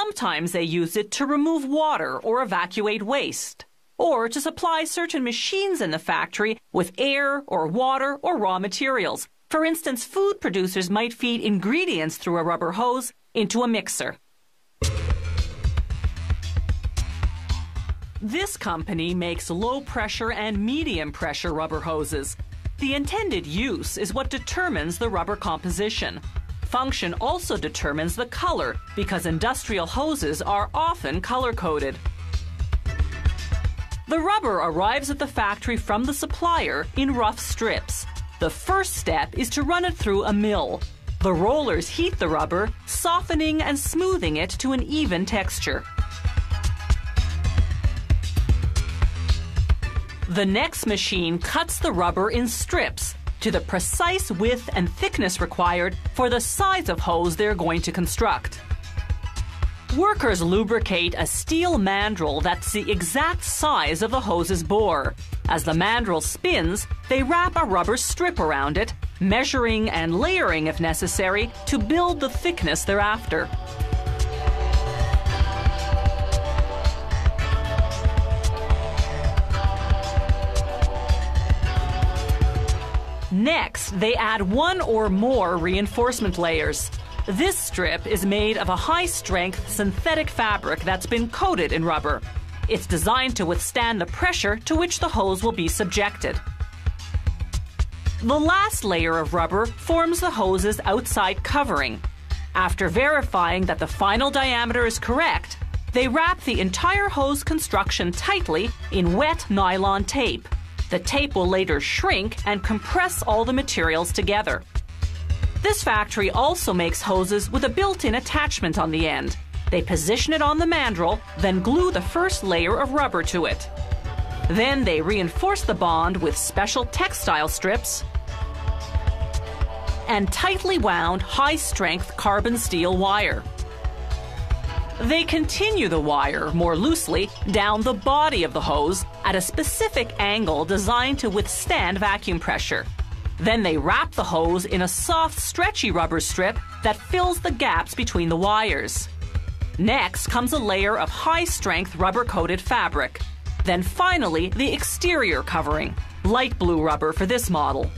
Sometimes they use it to remove water or evacuate waste, or to supply certain machines in the factory with air or water or raw materials. For instance, food producers might feed ingredients through a rubber hose into a mixer. This company makes low-pressure and medium-pressure rubber hoses. The intended use is what determines the rubber composition. Function also determines the color, because industrial hoses are often color-coded. The rubber arrives at the factory from the supplier in rough strips. The first step is to run it through a mill. The rollers heat the rubber, softening and smoothing it to an even texture. The next machine cuts the rubber in strips to the precise width and thickness required for the size of hose they're going to construct. Workers lubricate a steel mandrel that's the exact size of the hose's bore. As the mandrel spins, they wrap a rubber strip around it, measuring and layering if necessary to build the thickness they're after. Next, they add one or more reinforcement layers. This strip is made of a high-strength synthetic fabric that's been coated in rubber. It's designed to withstand the pressure to which the hose will be subjected. The last layer of rubber forms the hose's outside covering. After verifying that the final diameter is correct, they wrap the entire hose construction tightly in wet nylon tape. The tape will later shrink and compress all the materials together. This factory also makes hoses with a built-in attachment on the end. They position it on the mandrel, then glue the first layer of rubber to it. Then they reinforce the bond with special textile strips and tightly wound high-strength carbon steel wire. They continue the wire more loosely down the body of the hose at a specific angle designed to withstand vacuum pressure. Then they wrap the hose in a soft, stretchy rubber strip that fills the gaps between the wires. Next comes a layer of high-strength rubber-coated fabric. Then finally, the exterior covering, light blue rubber for this model.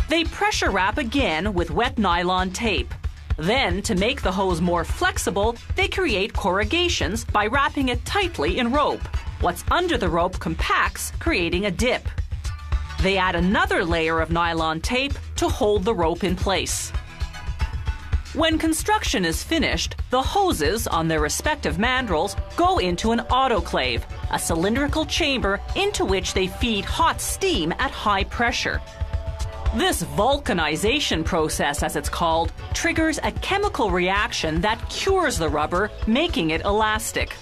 They pressure wrap again with wet nylon tape. Then, to make the hose more flexible, they create corrugations by wrapping it tightly in rope. What's under the rope compacts, creating a dip. They add another layer of nylon tape to hold the rope in place. When construction is finished, the hoses on their respective mandrels go into an autoclave, a cylindrical chamber into which they feed hot steam at high pressure. This vulcanization process, as it's called, triggers a chemical reaction that cures the rubber, making it elastic.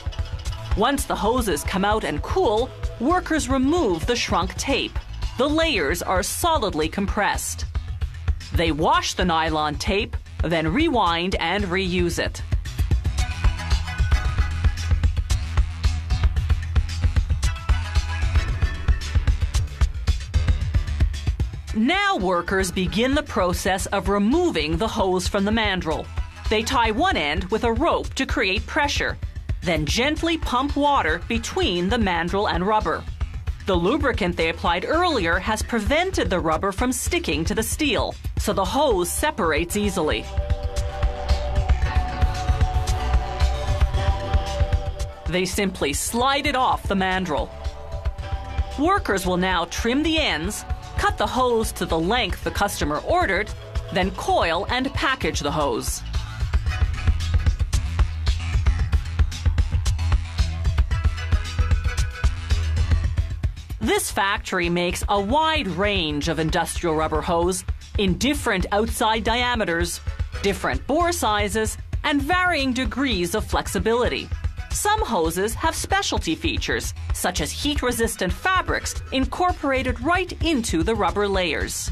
Once the hoses come out and cool, workers remove the shrunk tape. The layers are solidly compressed. They wash the nylon tape, then rewind and reuse it. Now workers begin the process of removing the hose from the mandrel. They tie one end with a rope to create pressure, then gently pump water between the mandrel and rubber. The lubricant they applied earlier has prevented the rubber from sticking to the steel, so the hose separates easily. They simply slide it off the mandrel. Workers will now trim the ends, cut the hose to the length the customer ordered, then coil and package the hose. This factory makes a wide range of industrial rubber hose in different outside diameters, different bore sizes, and varying degrees of flexibility. Some hoses have specialty features, such as heat-resistant fabrics incorporated right into the rubber layers.